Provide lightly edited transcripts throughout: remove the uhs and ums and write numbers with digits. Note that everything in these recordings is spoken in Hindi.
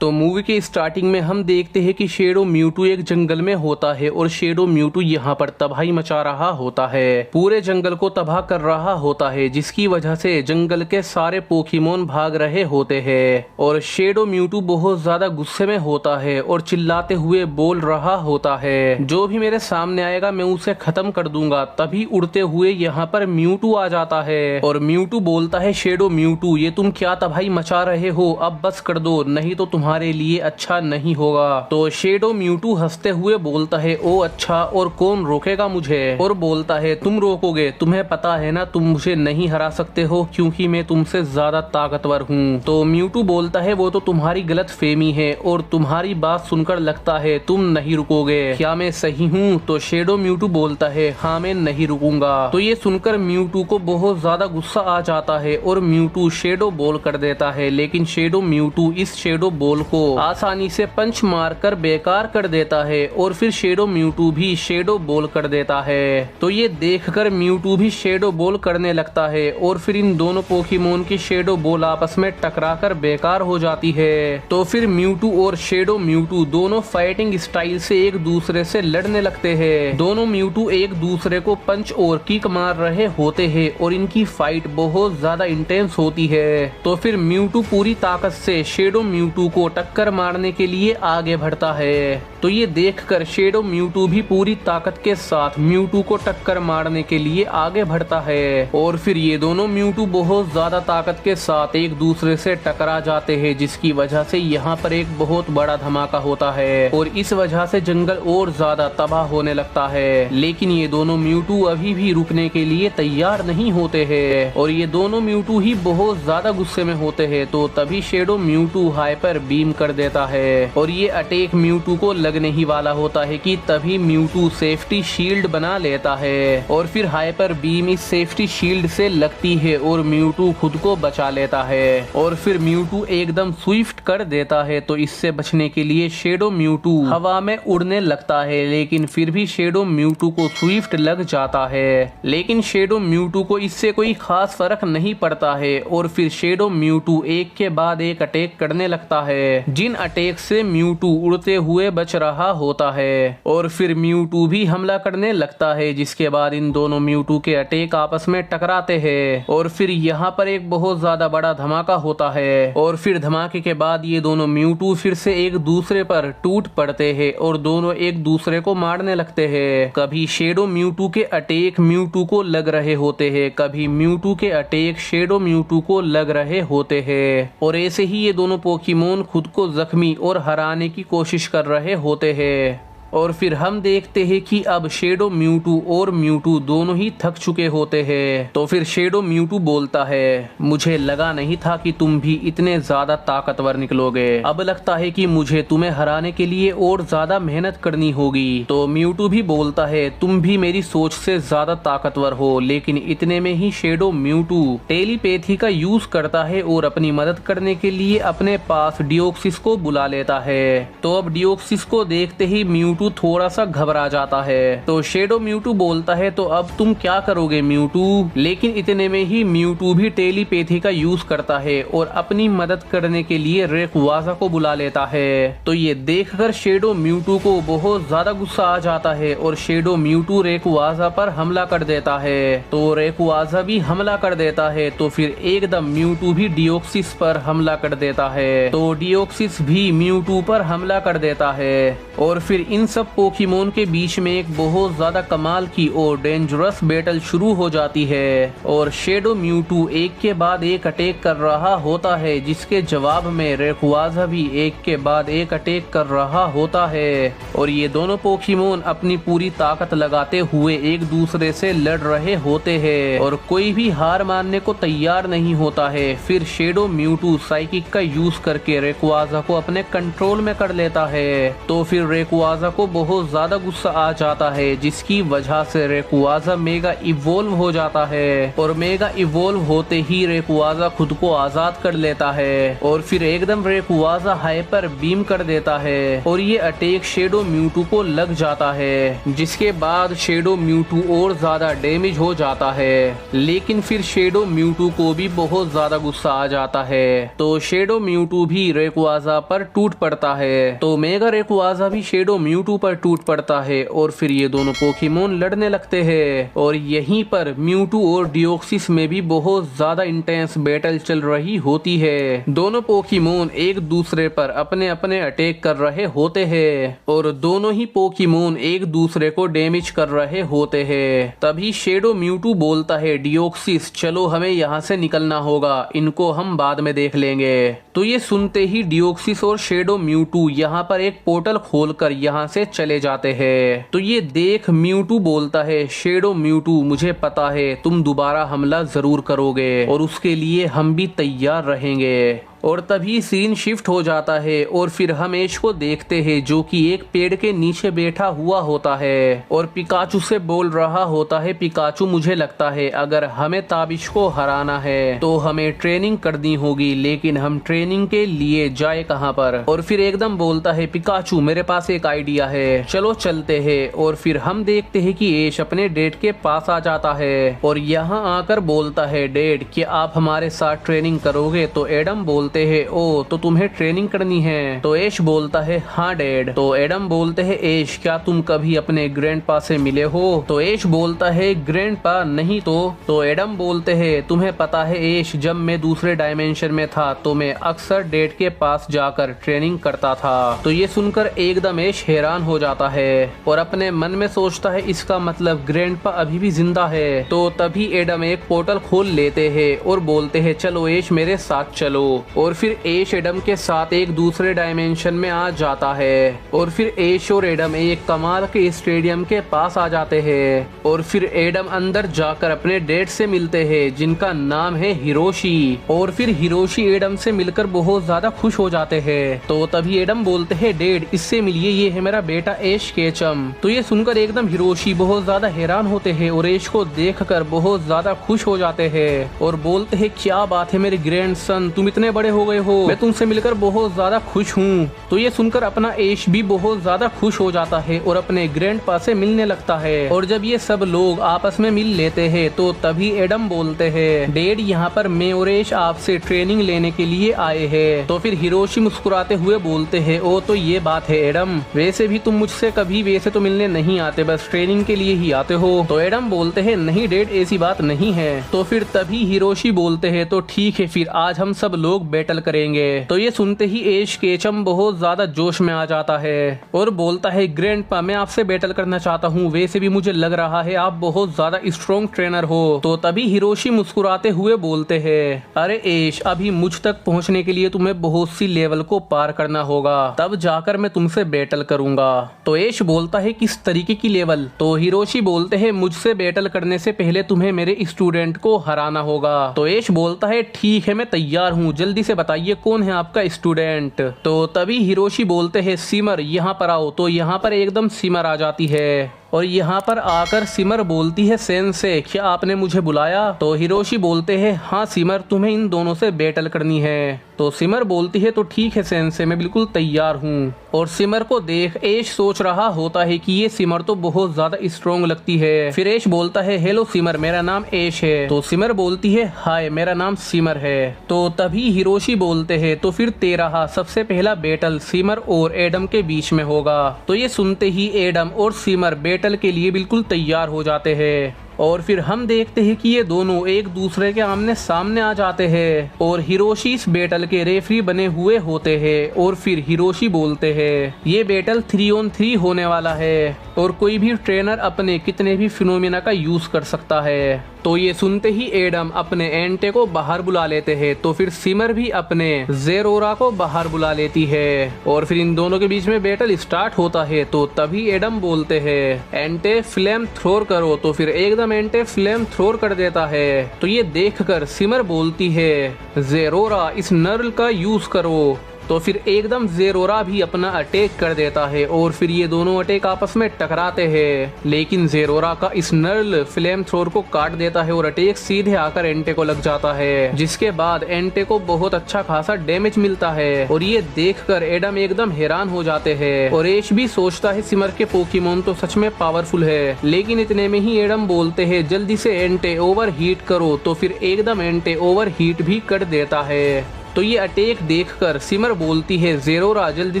तो मूवी के स्टार्टिंग में हम देखते हैं कि शेडो म्यूटू एक जंगल में होता है और शेडो म्यूटू यहाँ पर तबाही मचा रहा होता है, पूरे जंगल को तबाह कर रहा होता है, जिसकी वजह से जंगल के सारे पोकेमोन भाग रहे होते हैं और शेडो म्यूटू बहुत ज्यादा गुस्से में होता है और चिल्लाते हुए बोल रहा होता है, जो भी मेरे सामने आएगा मैं उसे खत्म कर दूंगा। तभी उड़ते हुए यहाँ पर म्यूटू आ जाता है और म्यूटू बोलता है, शेडो म्यूटू ये तुम क्या तबाही मचा रहे हो, अब बस कर दो, नहीं तो तुम्हारे लिए अच्छा नहीं होगा। तो शेडो म्यूटू हंसते हुए बोलता है, ओ अच्छा, और कौन रोकेगा मुझे, और बोलता है तुम रोकोगे, तुम्हें पता है ना तुम मुझे नहीं हरा सकते हो क्योंकि मैं तुमसे ज्यादा ताकतवर हूँ। तो म्यूटू बोलता है वो तो तुम्हारी गलत फेमी है और तुम्हारी बात सुनकर लगता है तुम नहीं रुकोगे, क्या मैं सही हूँ? तो शेडो म्यूटू बोलता है हाँ मैं नहीं रुकूंगा। तो ये सुनकर म्यूटू को बहुत ज्यादा गुस्सा आ जाता है और म्यूटू शेडो बॉल कर देता है, लेकिन शेडो म्यूटू इस शेडो बॉल को आसानी से पंच मारकर बेकार कर देता है और फिर शेडो म्यूटू भी शेडो बॉल कर देता है। तो ये देखकर म्यूटू भी शेडो बॉल करने लगता है और फिर इन दोनों पोकेमोन की शेडो बॉल आपस में टकराकर बेकार हो जाती है। तो फिर म्यूटू और शेडो म्यूटू दोनों फाइटिंग स्टाइल से एक दूसरे से लड़ने लगते हैं। दोनों म्यूटू एक दूसरे को पंच और किक मार रहे होते हैं और इनकी फाइट बहुत ज्यादा इंटेंस होती है। तो फिर म्यूटू पूरी ताकत से शेडो म्यूटू को टक्कर मारने के लिए आगे बढ़ता है। तो ये देखकर शेडो म्यूटू भी पूरी ताकत के साथ म्यूटू को टक्कर मारने के लिए आगे बढ़ता है और फिर ये दोनों म्यूटू बहुत ज्यादा ताकत के साथ एक दूसरे से टकरा जाते हैं, जिसकी वजह से यहाँ पर एक बहुत बड़ा धमाका होता है और इस वजह से जंगल और ज्यादा तबाह होने लगता है। लेकिन ये दोनों म्यूटू अभी भी रुकने के लिए तैयार नहीं होते हैं और ये दोनों म्यूटू ही बहुत ज्यादा गुस्से में होते हैं। तो तभी शेडो म्यूटू हाइपर बीम कर देता है और ये अटैक म्यूटू को लगने ही वाला होता है कि तभी म्यूटू सेफ्टी शील्ड बना लेता है और फिर हाइपर बीम इस सेफ्टी शील्ड से लगती है और म्यूटू खुद को बचा लेता है और फिर म्यूटू एकदम स्विफ्ट कर देता है। तो इससे बचने के लिए शेडो म्यूटू हवा में उड़ने लगता है, लेकिन फिर भी शेडो म्यूटू को स्विफ्ट लग जाता है, लेकिन शेडो म्यूटू को इससे कोई खास फर्क नहीं पड़ता है और फिर शेडो म्यूटू एक के बाद एक अटैक करने लगता है, जिन अटैक से म्यूटू उड़ते हुए बच रहा होता है और फिर म्यूटू भी हमला करने लगता है, जिसके बाद इन दोनों म्यूटू के अटैक आपस में टकराते हैं और फिर यहाँ पर एक बहुत ज्यादा बड़ा धमाका होता है और फिर धमाके के बाद ये दोनों म्यूटू फिर से एक दूसरे पर टूट पड़ते हैं और दोनों एक दूसरे को मारने लगते हैं। कभी शेडो म्यूटू के अटैक म्यूटू को लग रहे होते हैं, कभी म्यूटू के अटैक शेडो म्यूटू को लग रहे होते हैं और ऐसे ही ये दोनों पोकेमोन खुद को जख्मी और हराने की कोशिश कर रहे होते हैं। और फिर हम देखते हैं कि अब शेडो म्यूटू और म्यूटू दोनों ही थक चुके होते हैं। तो फिर शेडो म्यूटू बोलता है, मुझे लगा नहीं था कि तुम भी इतने ज्यादा ताकतवर निकलोगे, अब लगता है कि मुझे तुम्हें हराने के लिए और ज्यादा मेहनत करनी होगी। तो म्यूटू भी बोलता है, तुम भी मेरी सोच से ज्यादा ताकतवर हो, लेकिन इतने में ही शेडो म्यूटू टेलीपैथी का यूज करता है और अपनी मदद करने के लिए अपने पास डिओक्सिस को बुला लेता है। तो अब डिओक्सिस को देखते ही म्यूटू थोड़ा सा घबरा जाता है। तो शेडो म्यूटू बोलता है, तो अब तुम क्या करोगे म्यूटू? लेकिन इतने में ही म्यूटू भी टेलीपैथी का यूज करता है और अपनी मदद करने के लिए रेक्वाजा को बुला लेता है। तो ये देखकर शेडो म्यूटू को बहुत ज्यादा गुस्सा आ जाता है और शेडो म्यूटू रेक्वाजा पर हमला कर देता है। तो रेक्वाजा भी हमला कर देता है, तो फिर एकदम म्यूटू भी डिओक्सिस पर हमला कर देता है। तो डिओक्सिस भी म्यूटू पर हमला कर देता है और फिर इन सब पोकेमोन के बीच में एक बहुत ज्यादा कमाल की और डेंजरस बैटल शुरू हो जाती है और शेडो म्यूटू एक के बाद एक अटैक कर रहा होता है, जिसके जवाब में रेक्वाजा भी एक के बाद एक अटैक कर रहा होता है और ये दोनों पोकेमोन अपनी पूरी ताकत लगाते हुए एक दूसरे से लड़ रहे होते हैं और कोई भी हार मानने को तैयार नहीं होता है। फिर शेडो म्यूटू साइकिक का यूज करके रेक्वाजा को अपने कंट्रोल में कर लेता है। तो फिर रेक्वाजा को बहुत ज्यादा गुस्सा आ जाता है, जिसकी वजह से रेकुआजा मेगा इवोल्व हो जाता है और मेगा इवोल्व होते ही रेकुआजा खुद को आजाद कर लेता है और फिर एकदम रेकुआजा हाइपर बीम कर देता है और ये अटैक शेडो म्यूटू को लग जाता है, जिसके बाद शेडो म्यूटू और ज्यादा डैमेज हो जाता है। लेकिन फिर शेडो म्यूटू को भी बहुत ज्यादा गुस्सा आ जाता है, तो शेडो म्यूटू भी रेकुआजा पर टूट पड़ता है। तो मेगा रेकुआजा भी शेडो म्यूटू पर टूट पड़ता है और फिर ये दोनों पोकेमोन लड़ने लगते हैं और यहीं पर म्यूटू और डिओक्सिस में भी बहुत ज्यादा इंटेंस बैटल चल रही होती है। दोनों पोकेमोन एक दूसरे पर अपने अपने अटैक कर रहे होते हैं और दोनों ही पोकेमोन एक दूसरे को डैमेज कर रहे होते हैं। तभी शेडो म्यूटू बोलता है, डिओक्सिस चलो हमें यहाँ से निकलना होगा, इनको हम बाद में देख लेंगे। तो ये सुनते ही डिओक्सिस और शेडो म्यूटू यहाँ पर एक पोर्टल खोलकर यहाँ से चले जाते हैं। तो ये देख म्यूटू बोलता है, शेडो म्यूटू मुझे पता है तुम दोबारा हमला जरूर करोगे और उसके लिए हम भी तैयार रहेंगे। और तभी सीन शिफ्ट हो जाता है और फिर हम ऐश को देखते हैं जो कि एक पेड़ के नीचे बैठा हुआ होता है और पिकाचू से बोल रहा होता है, पिकाचू मुझे लगता है अगर हमें ताबिश को हराना है तो हमें ट्रेनिंग करनी होगी, लेकिन हम ट्रेनिंग के लिए जाए कहाँ पर। और फिर एकदम बोलता है, पिकाचू मेरे पास एक आइडिया है, चलो चलते हैं। और फिर हम देखते हैं कि ऐश अपने डैड के पास आ जाता है और यहाँ आकर बोलता है, डैड क्या आप हमारे साथ ट्रेनिंग करोगे? तो एडम बोलते है, ओ तो तुम्हें ट्रेनिंग करनी है? तो ऐश बोलता है, हाँ डैड। तो एडम बोलते हैं, ऐश क्या तुम कभी अपने ग्रैंडपा से मिले हो? तो ऐश बोलता है, ग्रैंडपा नहीं। तो एडम बोलते हैं, तुम्हें पता है ऐश जब मैं दूसरे डायमेंशन में था तो मैं अक्सर डैड के पास जाकर ट्रेनिंग करता था। तो ये सुनकर एकदम ऐश हैरान हो जाता है और अपने मन में सोचता है इसका मतलब ग्रैंडपा अभी भी जिंदा है। तो तभी एडम एक पोर्टल खोल लेते हैं और बोलते हैं, चलो ऐश मेरे साथ चलो। और फिर ऐश एडम के साथ एक दूसरे डायमेंशन में आ जाता है और फिर ऐश और एडम एक कमाल के स्टेडियम के पास आ जाते हैं और फिर एडम अंदर जाकर अपने डैड से मिलते हैं जिनका नाम है हिरोशी। और फिर हिरोशी एडम से मिलकर बहुत ज्यादा खुश हो जाते हैं। तो तभी एडम बोलते हैं, डैड इससे मिलिए, ये है मेरा बेटा ऐश केचम। तो ये सुनकर एकदम हिरोशी बहुत ज्यादा हैरान होते हैं और ऐश को देखकर बहुत ज्यादा खुश हो जाते हैं और बोलते हैं, क्या बात है मेरे ग्रैंडसन, तुम इतने बड़े हो गए हो, मैं तुमसे मिलकर बहुत ज्यादा खुश हूँ। तो ये सुनकर अपना ऐश भी बहुत ज्यादा खुश हो जाता है और अपने ग्रैंडपा से मिलने लगता है। और जब ये सब लोग आपस में मिल लेते हैं तो तभी एडम बोलते हैं, डैड यहाँ पर मैं और ऐश आपसे ट्रेनिंग लेने के लिए आए हैं। तो फिर हिरोशी मुस्कुराते हुए बोलते हैं, ओ तो ये बात है एडम, वैसे भी तुम मुझसे कभी वैसे तो मिलने नहीं आते, बस ट्रेनिंग के लिए ही आते हो। तो एडम बोलते हैं, नहीं डैड ऐसी बात नहीं है। तो फिर तभी हिरोशी बोलते हैं, तो ठीक है फिर आज हम सब लोग बैटल करेंगे। तो ये सुनते ही ऐश केचम बहुत ज्यादा जोश में आ जाता है और बोलता है, ग्रैंडपा मैं आपसे बैटल करना चाहता हूँ, वैसे भी मुझे लग रहा है आप बहुत ज्यादा स्ट्रॉन्ग ट्रेनर हो। तो तभी हिरोशी मुस्कुराते हुए बोलते हैं, अरे ऐश अभी मुझ तक पहुँचने के लिए तुम्हें बहुत सी लेवल को पार करना होगा, तब जाकर मैं तुमसे बैटल करूंगा। तो ऐश बोलता है, किस तरीके की लेवल? तो हिरोशी बोलते हैं, मुझसे बैटल करने से पहले तुम्हें मेरे स्टूडेंट को हराना होगा। तो ऐश बोलता है, ठीक है मैं तैयार हूँ, जल्दी से बताइए कौन है आपका स्टूडेंट? तो तभी हिरोशी बोलते हैं, सिमर यहाँ पर आओ। तो यहाँ पर एकदम सिमर आ जाती है और यहाँ पर आकर सिमर बोलती है, सेंसे क्या आपने मुझे बुलाया? तो हिरोशी बोलते हैं, हाँ सिमर तुम्हें इन दोनों से बैटल करनी है। तो सिमर बोलती है, तो ठीक है सेंसे मैं बिल्कुल तैयार हूँ। और सिमर को देख ऐश सोच रहा होता है कि ये सिमर तो बहुत ज्यादा स्ट्रॉन्ग लगती है। फिर ऐश बोलता है, हेलो सिमर मेरा नाम ऐश है। तो सिमर बोलती है, हाय मेरा नाम सिमर है। तो तभी हिरोशी बोलते हैं, तो फिर तेरा सबसे पहला बैटल सिमर और एडम के बीच में होगा। तो ये सुनते ही एडम और सिमर बैटल के लिए बिल्कुल तैयार हो जाते हैं और फिर हम देखते हैं कि ये दोनों एक दूसरे के आमने सामने आ जाते हैं और हिरोशी इस बैटल के रेफरी बने हुए होते हैं। और फिर हिरोशी बोलते हैं, ये बैटल 3-on-3 होने वाला है और कोई भी ट्रेनर अपने कितने भी फिनोमिना का यूज कर सकता है। तो ये सुनते ही एडम अपने एंटे को बाहर बुला लेते हैं। तो फिर सिमर भी अपने जेरोरा को बाहर बुला लेती है और फिर इन दोनों के बीच में बैटल स्टार्ट होता है। तो तभी एडम बोलते हैं, एंटे फ्लेम थ्रोर करो। तो फिर एकदम एंटे फ्लेम थ्रोर कर देता है। तो ये देखकर सिमर बोलती है, जेरोरा इस नर्ल का यूज करो। तो फिर एकदम ज़ेरोरा भी अपना अटैक कर देता है और फिर ये दोनों अटैक आपस में टकराते हैं, लेकिन ज़ेरोरा का इस नर्ल फ्लेम थ्रोर को काट देता है और अटैक सीधे आकर एंटे को लग जाता है, जिसके बाद एंटे को बहुत अच्छा खासा डैमेज मिलता है। और ये देखकर एडम एकदम हैरान हो जाते हैं और ऐश भी सोचता है सिमर के पोकेमोन तो सच में पावरफुल है, लेकिन इतने में ही एडम बोलते हैं जल्दी से एंटे ओवर हीट करो, तो फिर एकदम एंटे ओवर हीट भी कर देता है। तो ये अटैक देखकर सिमर बोलती है ज़ेरोरा जल्दी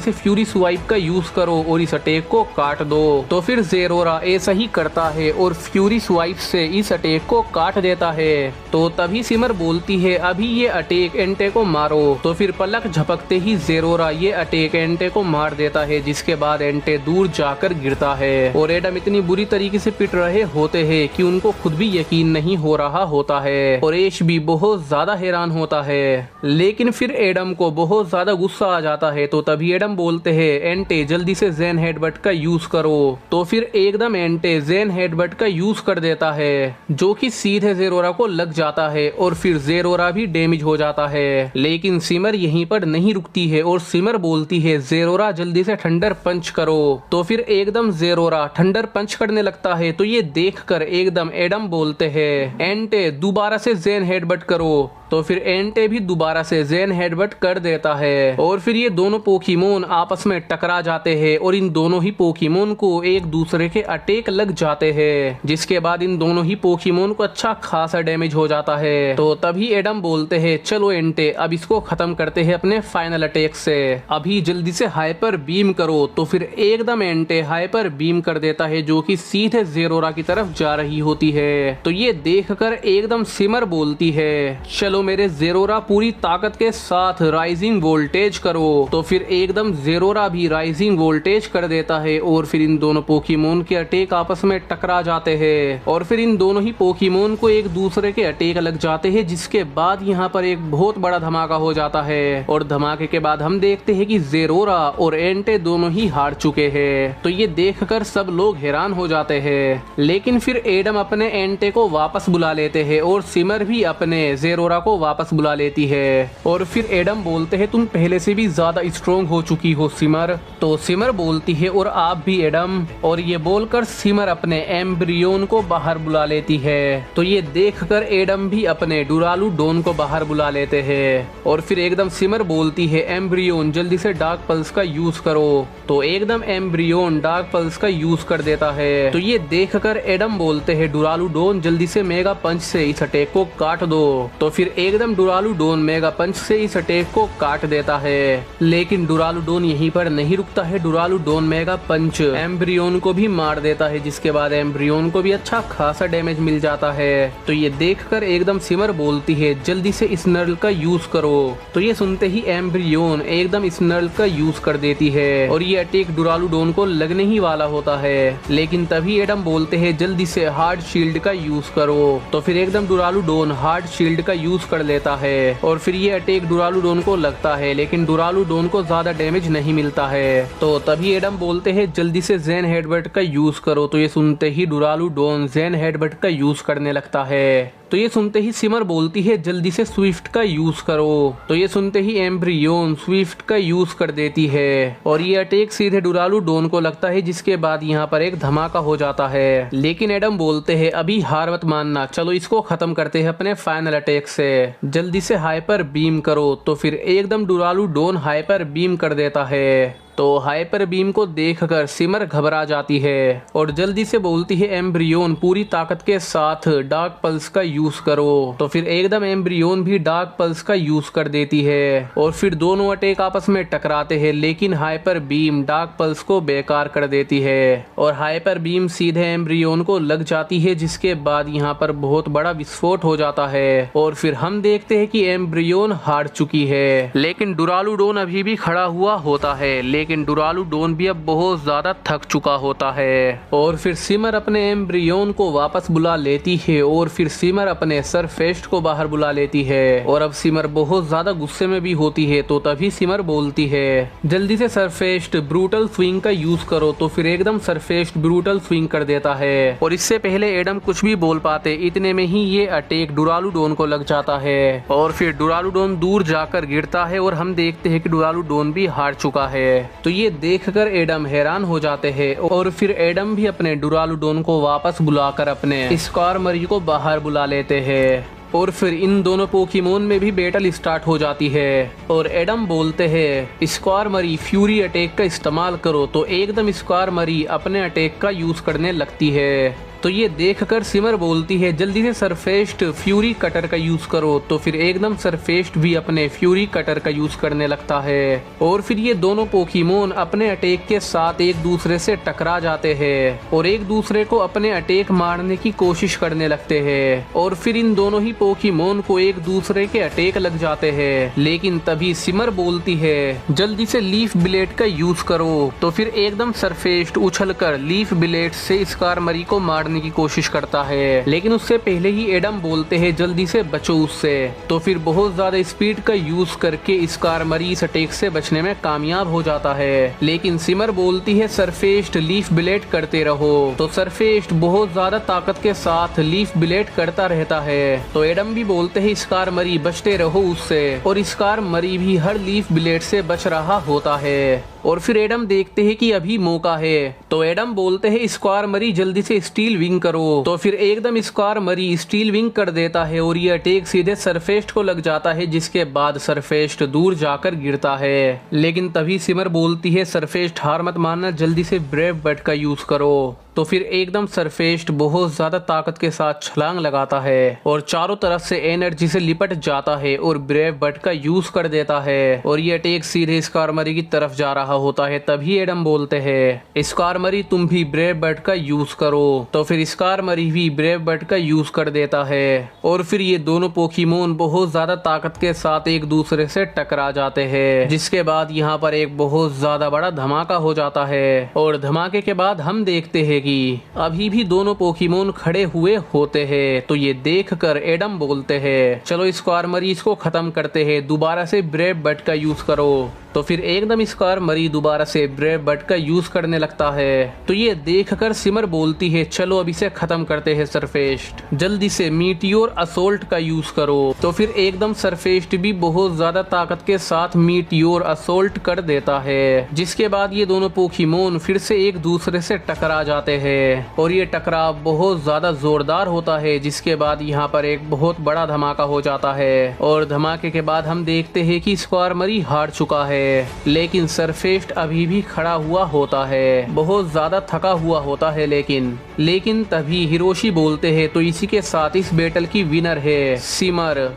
से फ्यूरी स्वाइप का यूज करो और इस अटैक को काट दो। तो फिर ज़ेरोरा ऐसा ही करता है और फ्यूरी स्वाइप से इस अटैक को काट देता है। तो तभी सिमर बोलती है अभी ये अटैक एंटे को मारो। तो फिर पलक झपकते ही ज़ेरोरा ये अटैक एंटे को मार देता है, जिसके बाद एंटे दूर जाकर गिरता है और एडम इतनी बुरी तरीके से पिट रहे होते हैं कि उनको खुद भी यकीन नहीं हो रहा होता है और ऐश भी बहुत ज्यादा हैरान होता है। लेकिन फिर एडम को बहुत ज्यादा गुस्सा आ जाता है। तो तभी एडम बोलते हैं एंटे जल्दी से ज़ेन हेडबट का यूज करो। तो फिर एकदम एंटे ज़ेन हेडबट का यूज कर देता है, जो कि सीधे ज़ेरोरा को लग जाता है और फिर ज़ेरोरा भी डैमेज हो जाता है। लेकिन सिमर यहीं पर नहीं रुकती है और सिमर बोलती है ज़ेरोरा जल्दी से थंडर पंच करो। तो फिर एकदम ज़ेरोरा थंडर पंच करने लगता है। तो ये देखकर एकदम एडम बोलते हैं एंटे दोबारा से ज़ेन हेडबट करो। तो फिर एंटे भी दोबारा से ज़ेन हेडबट कर देता है और फिर ये दोनों पोकेमोन आपस में टकरा जाते हैं और इन दोनों ही पोकेमोन को एक दूसरे के अटैक लग जाते हैं, जिसके बाद इन दोनों ही पोकेमोन को अच्छा खासा डैमेज हो जाता है। तो तभी एडम बोलते हैं चलो एंटे अब इसको खत्म करते हैं अपने फाइनल अटैक से, अभी जल्दी से हाइपर बीम करो। तो फिर एकदम एंटे हाइपर बीम कर देता है, जो कि सीधे ज़ेरोरा की तरफ जा रही होती है। तो ये देखकर एकदम सिमर बोलती है चलो मेरे ज़ेरोरा पूरी ताकत के साथ राइजिंग वोल्टेज करो। तो फिर एकदम ज़ेरोरा भी राइजिंग वोल्टेज कर देता है और फिर इन दोनों पोकेमोन के अटैक आपस में टकरा जाते हैं और फिर इन दोनों ही पोकेमोन को एक दूसरे के अटैक लग जाते हैं, जिसके बाद यहाँ पर एक बहुत बड़ा धमाका हो जाता है और धमाके के बाद हम देखते हैं कि ज़ेरोरा और एंटे दोनों ही हार चुके हैं। तो ये देखकर सब लोग हैरान हो जाते हैं, लेकिन फिर एडम अपने एंटे को वापस बुला लेते हैं और सिमर भी अपने ज़ेरोरा को वापस बुला लेती है और फिर एडम बोलते हैं तुम पहले से भी ज्यादा स्ट्रोंग हो चुकी हो सिमर। तो सिमर बोलती है और आप भी एडम, और ये बोलकर सिमर अपने एम्ब्रियोन को बाहर बुला लेती है। तो ये देखकर एडम भी अपने डुरालू डोन को बाहर बुला लेते हैं और फिर एकदम सिमर बोलती है एम्ब्रियोन जल्दी से डार्क पल्स का यूज करो। तो एकदम एम्ब्रियोन डार्क पल्स का यूज कर देता है। तो ये देखकर एडम बोलते हैं डुरालू डोन जल्दी से मेगा पंच से इस अटैक को काट दो। तो फिर एकदम डुरालू डोन मेगा पंच से इस अटैक को काट देता है, लेकिन डुरालू डोन यहीं पर नहीं रुकता है। डुरालू डोन मेगा पंच एम्ब्रियोन को भी मार देता है, जिसके बाद एम्ब्रियोन को भी अच्छा खासा डैमेज मिल जाता है। तो ये देखकर एकदम सिमर बोलती है जल्दी से इस नर्ल का यूज करो। तो ये सुनते ही एम्ब्रियोन एकदम इस नर्ल का यूज कर देती है और ये अटैक डुरालू डोन को लगने ही वाला होता है, लेकिन तभी एडम बोलते हैं जल्दी से हार्ड शील्ड का यूज करो। तो फिर एकदम डुरालू डोन हार्ड शील्ड का यूज कर लेता है और फिर ये अटैक डुरालू डोन को लगता है, लेकिन डुरालू डोन को ज्यादा डैमेज नहीं मिलता है। तो तभी एडम बोलते हैं जल्दी से ज़ेन हेडबट का यूज करो। तो ये सुनते ही डुरालू डोन ज़ेन हेडबट का यूज करने लगता है। तो ये सुनते ही सिमर बोलती है जल्दी से स्विफ्ट का यूज करो। तो ये सुनते ही एम्ब्रियोन स्विफ्ट का यूज कर देती है और ये अटैक सीधे डुरालू डोन को लगता है, जिसके बाद यहाँ पर एक धमाका हो जाता है। लेकिन एडम बोलते हैं अभी हार मत मानना, चलो इसको खत्म करते हैं अपने फाइनल अटैक से, जल्दी से हाइपर बीम करो। तो फिर एकदम डुरालू डोन हाइपर बीम कर देता है। तो हाइपर बीम को देखकर सिमर घबरा जाती है और जल्दी से बोलती है एम्ब्रियोन पूरी ताकत के साथ डार्क पल्स का यूज करो। तो फिर एकदम एम्ब्रियोन भी डार्क पल्स का यूज कर देती है और फिर दोनों अटैक आपस में टकराते हैं, लेकिन हाइपर बीम डार्क पल्स को बेकार कर देती है और हाइपर बीम सीधे एम्ब्रियोन को लग जाती है, जिसके बाद यहाँ पर बहुत बड़ा विस्फोट हो जाता है और फिर हम देखते हैं कि एम्ब्रियोन हार चुकी है, लेकिन डुरालू डोन अभी भी खड़ा हुआ होता है। लेकिन डुरालूडोन भी अब बहुत ज्यादा थक चुका होता है। और फिर सिमर अपने एम्ब्रियोन को वापस बुला लेती है और फिर सिमर अपने सरफेस्ट को बाहर बुला लेती है। और अब सिमर बहुत ज्यादा गुस्से में भी होती है, तो तभी सिमर बोलती है जल्दी से सरफेस्ट ब्रूटल स्विंग का यूज करो। तो फिर एकदम सरफेस्ट ब्रूटल स्विंग कर देता है और इससे पहले एडम कुछ भी बोल पाते इतने में ही ये अटैक डुरालूडोन को लग जाता है और फिर डुरालूडोन दूर जाकर गिरता है और हम देखते हैं कि डुरालूडोन भी हार चुका है। तो ये देखकर एडम हैरान हो जाते हैं और फिर एडम भी अपने डुरालूडोन को वापस बुलाकर अपने स्कारमरी को बाहर बुला लेते हैं। और फिर इन दोनों पोकेमोन में भी बैटल स्टार्ट हो जाती है और एडम बोलते हैं स्कारमरी फ्यूरी अटैक का इस्तेमाल करो। तो एकदम स्कारमरी अपने अटैक का यूज करने लगती है। तो ये देखकर सिमर बोलती है जल्दी से सरफेस्ट फ्यूरी कटर का यूज करो। तो फिर एकदम सरफेस्ट भी अपने फ्यूरी कटर का यूज करने लगता है और फिर ये दोनों पोकेमोन अपने अटैक के साथ एक दूसरे से टकरा जाते हैं और एक दूसरे को अपने अटैक मारने की कोशिश करने लगते हैं। और फिर इन दोनों ही पोकेमोन को एक दूसरे के अटैक लग जाते हैं, लेकिन तभी सिमर बोलती है जल्दी से लीफ ब्लेड का यूज करो। तो फिर एकदम सरफेस्ट उछलकर लीफ ब्लेड से स्कारमरी को मारने की कोशिश करता है, लेकिन उससे पहले ही एडम बोलते हैं जल्दी से बचो उससे। तो फिर बहुत ज्यादा स्पीड का यूज करके स्कारमरी इस अटैक से बचने में कामयाब हो जाता है, लेकिन सिमर बोलती है सरफेस्ट लीफ ब्लेड करते रहो। तो सरफेस्ट बहुत ज्यादा ताकत के साथ लीफ ब्लेड करता रहता है। तो एडम भी बोलते हैं स्कारमरी बचते रहो उससे और स्कारमरी भी हर लीफ ब्लेड से बच रहा होता है। और फिर एडम देखते हैं कि अभी मौका है, तो एडम बोलते हैं स्कारमरी जल्दी से स्टील विंग करो। तो फिर एकदम स्कारमरी स्टील विंग कर देता है और ये अटैक सीधे सरफेस्ट को लग जाता है, जिसके बाद सरफेस्ट दूर जाकर गिरता है। लेकिन तभी सिमर बोलती है सरफेस्ट हार मत मानना, जल्दी से ब्रेव बट का यूज करो। तो फिर एकदम सरफेस्ट बहुत ज्यादा ताकत के साथ छलांग लगाता है और चारों तरफ से एनर्जी से लिपट जाता है और ब्रेव बट का यूज कर देता है और ये अटैक सीधे स्कारमरी की तरफ जा रहा होता है। तभी एडम बोलते हैं स्कारमरी तुम भी ब्रेव बट का यूज करो। तो फिर स्कारमरी भी ब्रेव बट का यूज कर देता है और फिर ये दोनों पोकेमोन बहुत ज्यादा ताकत के साथ एक दूसरे से टकरा जाते हैं, जिसके बाद यहाँ पर एक बहुत ज्यादा बड़ा धमाका हो जाता है। और धमाके के बाद हम देखते हैं अभी भी दोनों पोकेमोन खड़े हुए होते हैं। तो ये देखकर एडम बोलते हैं चलो स्कारमरी इसको खत्म करते हैं, दोबारा से ब्रेव बट का यूज करो। तो फिर एकदम स्कारमरी दोबारा से ब्रेव बट का यूज करने लगता है। तो ये देखकर सिमर बोलती है चलो अब इसे खत्म करते हैं सरफेस्ट, जल्दी से मीटियोर असोल्ट का यूज करो। तो फिर एकदम सरफेस्ट भी बहुत ज्यादा ताकत के साथ मीटियोर असोल्ट कर देता है, जिसके बाद ये दोनों पोकेमोन फिर से एक दूसरे से टकरा जाते हैं और ये टकराव बहुत ज्यादा जोरदार होता है, जिसके बाद यहाँ पर एक बहुत बड़ा धमाका हो जाता है। और धमाके के बाद हम देखते हैं कि स्कारमरी हार चुका है, लेकिन सरफेस्ट अभी भी खड़ा हुआ होता है, बहुत ज्यादा थका हुआ होता है। लेकिन तभी हिरोशी बोलते हैं तो इसी के साथ इस बैटल की विनर है सिमर।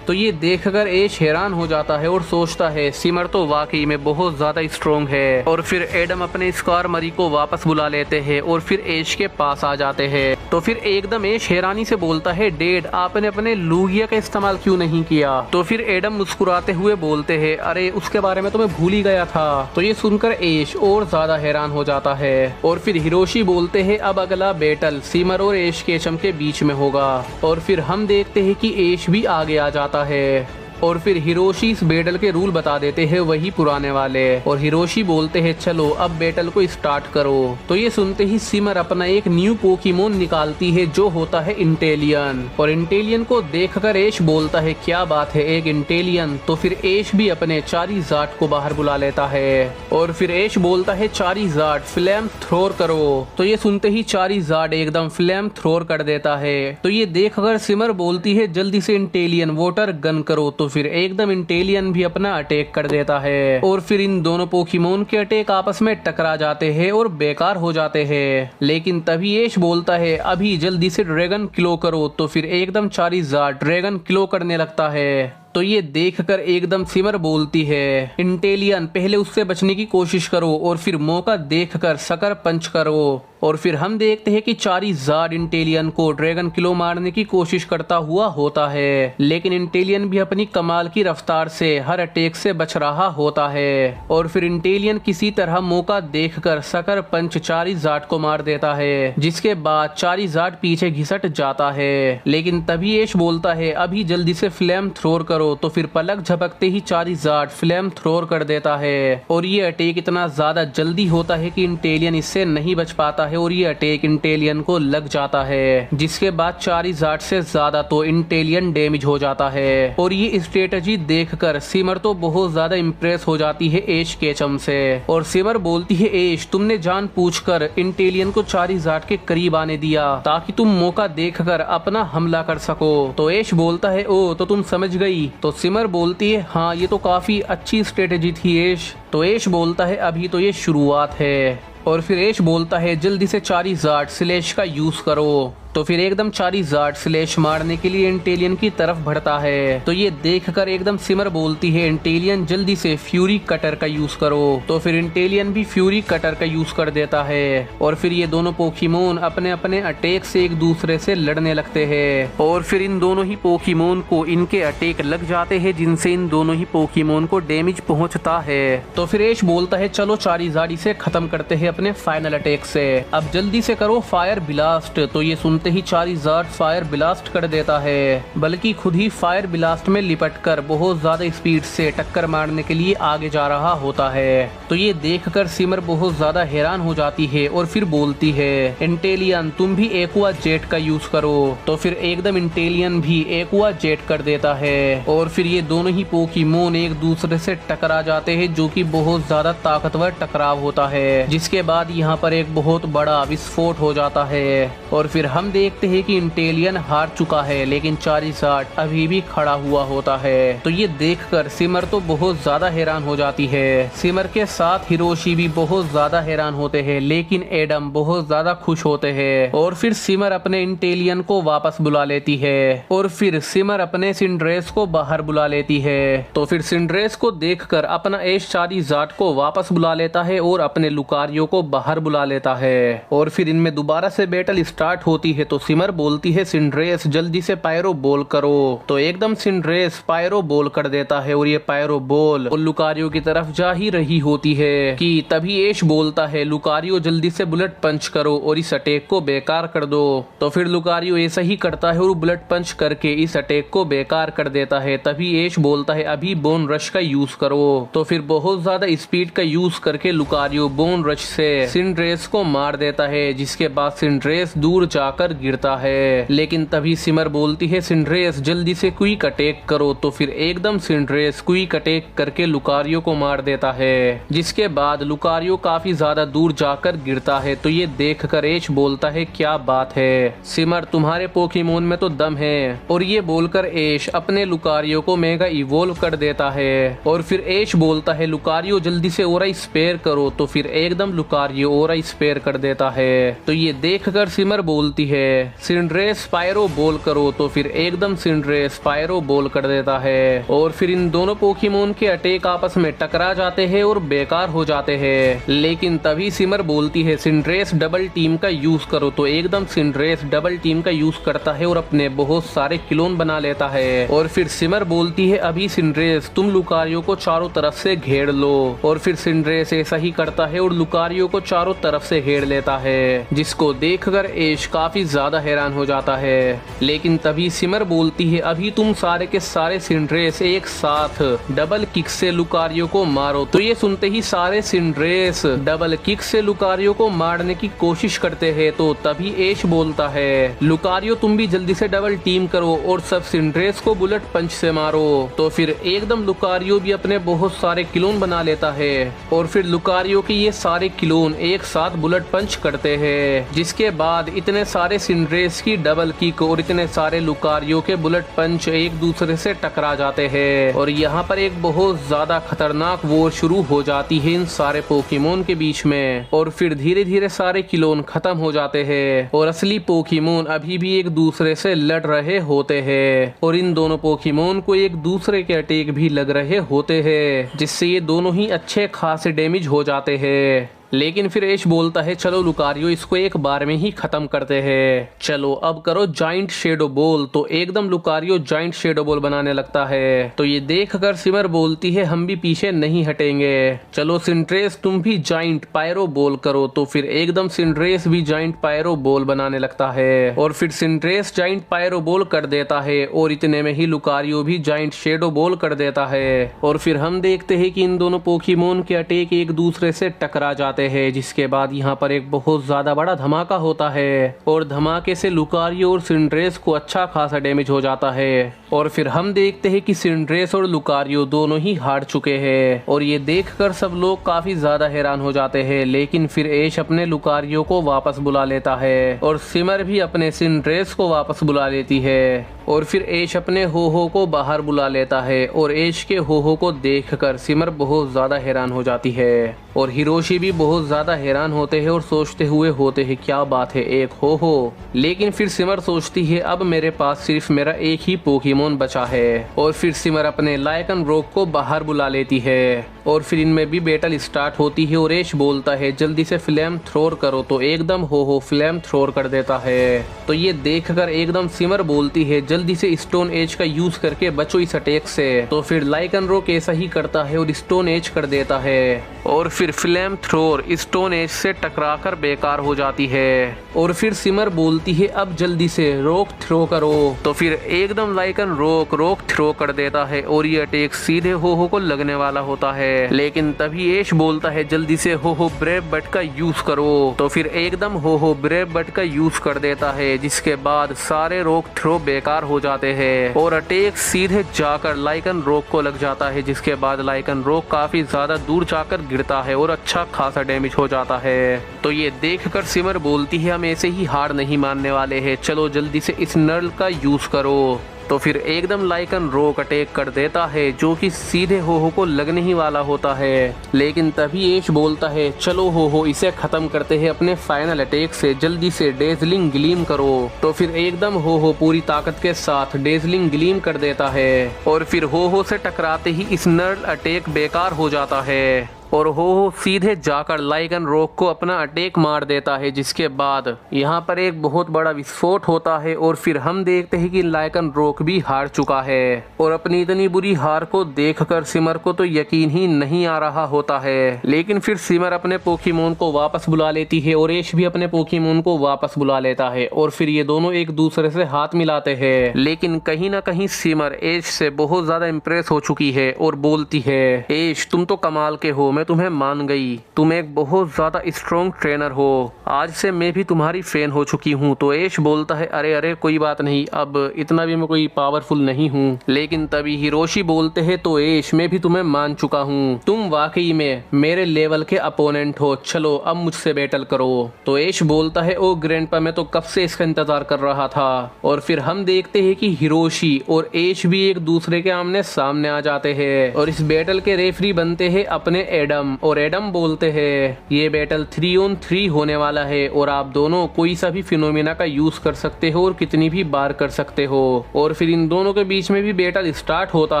तो ये देखकर एश हैरान हो जाता है और सोचता है सिमर तो वाकई में बहुत ज्यादा स्ट्रोंग है। और फिर एडम अपने स्कारमरी को वापस बुला लेते हैं और फिर एश के पास आ जाते हैं। तो फिर एकदम एश हैरानी से बोलता है डेड आपने अपने लूगिया का इस्तेमाल क्यों नहीं किया। तो फिर एडम मुस्कुराते हुए बोलते हैं अरे उसके बारे में तो मैं भूल ही गया था। तो ये सुनकर एश और ज्यादा हैरान हो जाता है और फिर हिरोशी बोलते हैं अब अगला बैटल सिमर और एश केशम के बीच में होगा। और फिर हम देखते हैं कि एश भी आगे आ जाता है और फिर हिरोशी इस बैटल के रूल बता देते हैं वही पुराने वाले। और हिरोशी बोलते हैं चलो अब बैटल को स्टार्ट करो। तो ये सुनते ही सिमर अपना एक न्यू पोकेमोन निकालती है जो होता है इंटेलियन। और इंटेलियन को देखकर एश बोलता है क्या बात है एक इंटेलियन। तो फिर एश भी अपने चारीजार्ड को बाहर बुला लेता है और फिर एश बोलता है चारीजार्ड फ्लेम थ्रोर करो। तो ये सुनते ही चारीजार्ड एकदम फ्लेम थ्रोर कर देता है। तो ये देखकर सिमर बोलती है जल्दी से इंटेलियन वाटर गन करो। तो फिर एकदम इंटेलियन भी अपना अटैक कर देता है और फिर इन दोनों पोकेमोन के अटैक आपस में टकरा जाते हैं और बेकार हो जाते हैं। लेकिन तभी एश बोलता है अभी जल्दी से ड्रैगन किलो करो। तो फिर एकदम चारीजार्ड ड्रैगन किलो करने लगता है। तो ये देखकर एकदम सिमर बोलती है इंटेलियन पहले उससे बचने की कोशिश करो और फिर मौका देखकर सकर पंच करो। और फिर हम देखते हैं कि चारिज़ार्ड इंटेलियन को ड्रैगन क्लो मारने की कोशिश करता हुआ होता है, लेकिन इंटेलियन भी अपनी कमाल की रफ्तार से हर अटैक से बच रहा होता है। और फिर इंटेलियन किसी तरह मौका देखकर सकर पंच चारिज़ार्ड को मार देता है, जिसके बाद चारिज़ार्ड पीछे घिसट जाता है। लेकिन तभी ऐश बोलता है अभी जल्दी से फ्लेम थ्रोर करो, तो फिर पलक झपकते ही चारिज़ार्ड फ्लेम थ्रोर कर देता है और ये अटैक इतना ज्यादा जल्दी होता है कि इंटेलियन इससे नहीं बच पाता है और ये अटैक इंटेलियन को लग जाता है, जिसके बाद चारिज़ार्ड से ज्यादा तो इंटेलियन डैमेज हो जाता है। और ये स्ट्रेटजी देखकर सिमर तो बहुत ज्यादा इम्प्रेस हो जाती है ऐश केचम से, और सिमर बोलती है ऐश तुमने जानबूझकर इंटेलियन को चारिज़ार्ड के करीब आने दिया ताकि तुम मौका देखकर अपना हमला कर सको। तो ऐश बोलता है ओ तो तुम समझ गई। तो सिमर बोलती है हाँ ये तो काफी अच्छी स्ट्रेटेजी थी ऐश। तो ऐश बोलता है अभी तो ये शुरुआत है। और फिर ऐश बोलता है जल्दी से चारिज़ार्ड स्लैश का यूज करो। तो फिर एकदम चारिज़ार्ड स्लैश मारने के लिए इंटेलियन की तरफ बढ़ता है। तो ये देखकर एकदम सिमर बोलती है इंटेलियन जल्दी से फ्यूरी कटर का यूज करो। तो फिर इंटेलियन भी फ्यूरी कटर का यूज कर देता है और फिर ये दोनों पोकेमोन अपने अपने अटैक से एक दूसरे से लड़ने लगते हैं। और फिर इन दोनों ही पोकेमोन को इनके अटैक लग जाते हैं, जिनसे इन दोनों ही पोकेमोन को डैमेज पहुंचता है। तो फिर ऐश बोलता है चलो चारिज़ार्ड इसे खत्म करते हैं अपने फाइनल अटैक से, अब जल्दी से करो फायर ब्लास्ट। तो ये सुनते ही चारिज़ार्ड फायर ब्लास्ट कर देता है, बल्कि खुद ही फायर ब्लास्ट में लिपटकर बहुत ज्यादा स्पीड से टक्कर मारने के लिए आगे जा रहा होता है। तो ये देखकर सिमर बहुत ज्यादा हैरान हो जाती है और फिर बोलती है इंटेलियन तुम भी एक्वा जेट का यूज करो। तो फिर एकदम इंटेलियन भी एक्वा जेट कर देता है और फिर ये दोनों ही पोकेमोन एक दूसरे से टकरा जाते हैं, जो कि बहुत ज्यादा ताकतवर टकराव होता है, जिसके बाद यहाँ पर एक बहुत बड़ा विस्फोट हो जाता है। और फिर हम देखते हैं कि इंटेलियन हार चुका है, लेकिन चारिज़ार्ड अभी भी खड़ा हुआ होता है। तो ये देखकर सिमर तो बहुत ज्यादा हैरान हो जाती है। सिमर के साथ हिरोशी भी बहुत ज्यादा हैरान होते हैं, लेकिन एडम बहुत ज्यादा खुश होते हैं। और फिर सिमर अपने इंटेलियन को वापस बुला लेती है और फिर सिमर अपने सिंड्रेस को बाहर बुला लेती है। तो फिर सिंड्रेस को देखकर अपना ऐश चारिज़ार्ड को वापस बुला लेता है और अपने लुकारियो को बाहर बुला लेता है। और फिर इनमें दोबारा से बैटल स्टार्ट होती है। तो सिमर बोलती है सिंड्रेस जल्दी से पायरो बोल करो। तो एकदम सिंड्रेस पायरो बोल कर देता है और ये पायरो बोल और लुकारियो की तरफ जा ही रही होती है कि तभी ऐश बोलता है लुकारियो जल्दी से बुलेट पंच करो और इस अटैक को बेकार कर दो। तो फिर लुकारियो ऐसा ही करता है और बुलेट पंच करके इस अटैक को बेकार कर देता है। तभी ऐश बोलता है अभी बोन रश का यूज करो। तो फिर बहुत ज्यादा स्पीड का यूज करके लुकारियो बोन रश से सिंड्रेस को मार देता है, जिसके बाद सिंड्रेस दूर जाकर गिरता है। लेकिन तभी सिमर बोलती है सिंड्रेस जल्दी से क्विक अटैक करो। तो फिर एकदम सिंड्रेस क्विक अटैक करके लुकारियो को मार देता है, जिसके बाद लुकारियो काफी ज्यादा दूर जाकर गिरता है। तो ये देखकर ऐश बोलता है क्या बात है सिमर, तुम्हारे पोकेमोन में तो दम है। और ये बोलकर ऐश अपने लुकारियो को मेगा इवोल्व कर देता है। और फिर ऐश बोलता है लुकारियो जल्दी से ओरा स्पेयर करो। तो फिर एकदम लुकारियो ओरा स्पेयर कर देता है। तो ये देखकर सिमर बोलती है सिंड्रेस पायरो बोल करो। तो फिर एकदम सिंड्रेस पायरो बोल कर देता है और फिर इन दोनों पोकेमोन के अटैक आपस में टकरा जाते हैं और बेकार हो जाते हैं। लेकिन तभी सिमर बोलती है सिंड्रेस डबल टीम का यूज करो। तो एकदम सिंड्रेस डबल टीम का यूज करता है और अपने बहुत सारे क्लोन बना लेता है। और फिर सिमर बोलती है अभी सिंड्रेस तुम लुकारियो को चारों तरफ से घेर लो। और फिर सिंड्रेस ऐसा ही करता है और लुकारियो को चारों तरफ से घेर लेता है, जिसको देखकर ऐश काफी ज्यादा हैरान हो जाता है। लेकिन तभी सिमर बोलती है अभी तुम सारे के सारे सिंड्रेस एक साथ डबल किक से लुकारियो को मारो। तो ये सुनते ही सारे सिंड्रेस डबल किक से लुकारियो को मारने की कोशिश करते हैं। तो तभी ऐश बोलता है लुकारियो तुम भी जल्दी से डबल टीम करो और सब सिंड्रेस को बुलेट पंच से मारो। तो फिर एकदम लुकारियो भी अपने बहुत सारे क्लोन बना लेता है और फिर लुकारियो के ये सारे क्लोन एक साथ बुलेट पंच करते हैं, जिसके बाद इतने सारे सिंड्रेस की डबल किक और इतने सारे लुकारियो के बुलेट पंच एक दूसरे से टकरा जाते हैं। और यहाँ पर एक बहुत ज्यादा खतरनाक वॉर शुरू हो जाती है इन सारे पोकेमोन के बीच में। और फिर धीरे धीरे सारे क्लोन खत्म हो जाते हैं और असली पोकेमोन अभी भी एक दूसरे से लड़ रहे होते हैं। और इन दोनों पोकेमोन को एक दूसरे के अटैक भी लग रहे होते हैं, जिससे ये दोनों ही अच्छे खासे डैमेज हो जाते हैं। लेकिन फिर ऐश बोलता है चलो लुकारियो इसको एक बार में ही खत्म करते हैं, चलो अब करो जाइंट शेडो बॉल। तो एकदम लुकारियो जाइंट शेडो बॉल बनाने लगता है। तो ये देखकर सिमर बोलती है हम भी पीछे नहीं हटेंगे, चलो सिंड्रेस तुम भी जाइंट पायरो बॉल करो। तो फिर एकदम सिंड्रेस भी जाइंट पायरो बॉल बनाने लगता है और फिर सिंड्रेस जाइंट पायरो बॉल कर देता है और इतने में ही लुकारियो भी जाइंट शेडो बॉल कर देता है। और फिर हम देखते हैं कि इन दोनों पोकेमोन के अटैक एक दूसरे से टकरा जाते हैं, जिसके बाद यहाँ पर एक बहुत ज्यादा बड़ा धमाका होता है और धमाके से लुकारियो और सिंड्रेस को अच्छा खासा डैमेज हो जाता है। और फिर हम देखते हैं कि सिंड्रेस और लुकारियो दोनों ही हार चुके हैं और ये देखकर सब लोग काफी ज्यादा हैरान हो जाते हैं। लेकिन फिर ऐश अपने लुकारियो को वापस बुला लेता है और सिमर भी अपने सिंड्रेस को वापस बुला लेती है और फिर ऐश अपने हो को बाहर बुला लेता है और ऐश के हो को देखकर सिमर बहुत ज्यादा हैरान हो जाती है और हिरोशी भी बहुत ज्यादा हैरान होते हैं और सोचते हुए होते हैं क्या बात है एक हो। लेकिन फिर सिमर सोचती है अब मेरे पास सिर्फ मेरा एक ही पोकेमोन बचा है और फिर सिमर अपने लाइकन रोक को बाहर बुला लेती है और फिर इनमें भी बैटल स्टार्ट होती है और ऐश बोलता है जल्दी से फ्लेम थ्रोर करो। तो एकदम हो फ्लेम थ्रोर कर देता है। तो ये देखकर एकदम सिमर बोलती है जल्दी से स्टोन एज का यूज करके बचो इस अटैक से। तो फिर लाइकन रोक ऐसा ही करता है और स्टोन एज कर देता है और फिर फ्लेम थ्रोर स्टोन एज से टकराकर बेकार हो जाती है और फिर सिमर बोलती है अब जल्दी से रोक थ्रो करो। तो फिर एकदम लाइकन रोक थ्रो कर देता है और ये अटैक सीधे हो को लगने वाला होता है। लेकिन तभी ऐश बोलता है जल्दी से हो ब्रेव बट का यूज करो। तो फिर एकदम हो ब्रेव बट का यूज कर देता है, जिसके बाद सारे रोक थ्रो बेकार हो जाते हैं और अटैक सीधे जाकर लाइकन रोक को लग जाता है, जिसके बाद लाइकन रोक काफी ज्यादा दूर जाकर गिरता है और अच्छा खासा डैमेज हो जाता है। तो ये देखकर सिमर बोलती है हम ऐसे ही हार नहीं मानने वाले हैं, चलो जल्दी से इस नर्ल का यूज करो। तो फिर एकदम लाइकन रोक अटैक कर देता है जो कि सीधे हो को लगने ही वाला होता है। लेकिन तभी ऐश बोलता है चलो हो इसे खत्म करते हैं अपने फाइनल अटैक से, जल्दी से डेजलिंग ग्लीम करो। तो फिर एकदम हो पूरी ताकत के साथ डेजलिंग ग्लीम कर देता है और फिर हो से टकराते ही इस नर्ल अटैक बेकार हो जाता है और हो सीधे जाकर लाइकन रोक को अपना अटैक मार देता है, जिसके बाद यहाँ पर एक बहुत बड़ा विस्फोट होता है और फिर हम देखते हैं कि लाइकन रोक भी हार चुका है और अपनी इतनी बुरी हार को देखकर सिमर को तो यकीन ही नहीं आ रहा होता है। लेकिन फिर सिमर अपने पोकेमोन को वापस बुला लेती है और ऐश भी अपने पोकेमोन को वापस बुला लेता है और फिर ये दोनों एक दूसरे से हाथ मिलाते हैं। लेकिन कहीं ना कहीं सिमर ऐश से बहुत ज्यादा इम्प्रेस हो चुकी है और बोलती है ऐश तुम तो कमाल के हो, मैं तुम्हें मान गई, तुम एक बहुत ज्यादा स्ट्रॉन्ग ट्रेनर हो, आज से मैं भी तुम्हारी फैन हो चुकी हूँ। तो ऐश बोलता है अरे कोई बात नहीं, अब इतना भी मैं कोई पावरफुल नहीं हूँ। लेकिन तभी हिरोशी बोलते हैं तो ऐश मैं भी तुम्हें मान चुका हूँ, तुम वाकई में मेरे लेवल के अपोनेंट हो, चलो अब मुझसे बैटल करो। तो ऐश बोलता है ओ ग्रैंडपा मैं तो कब से इसका इंतजार कर रहा था। और फिर हम देखते हैं कि हिरोशी और ऐश भी एक दूसरे के आमने सामने आ जाते हैं और इस बैटल के रेफरी बनते हैं अपने एडम। और एडम बोलते हैं ये बैटल 3-on-3 होने वाला है और आप दोनों कोई सा भी फिनोमिना का यूज कर सकते हो और कितनी भी बार कर सकते हो। और फिर इन दोनों के बीच में भी बैटल स्टार्ट होता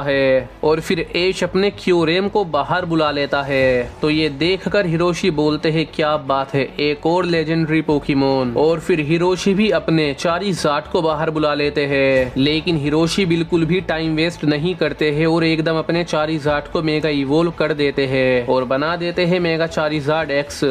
है और फिर ऐश अपने क्योरेम को बाहर बुला लेता है। तो ये देखकर हिरोशी बोलते हैं क्या बात है, एक और लेजेंडरी पोकेमोन। और फिर हिरोशी भी अपने चारिज़ार्ड को बाहर बुला लेते हैं। लेकिन हिरोशी बिल्कुल भी टाइम वेस्ट नहीं करते हैं और एकदम अपने चारिज़ार्ड को मेगा इवोल्व कर देते हैं और बना देते हैं मेगा चारिज़ार्ड एक्स।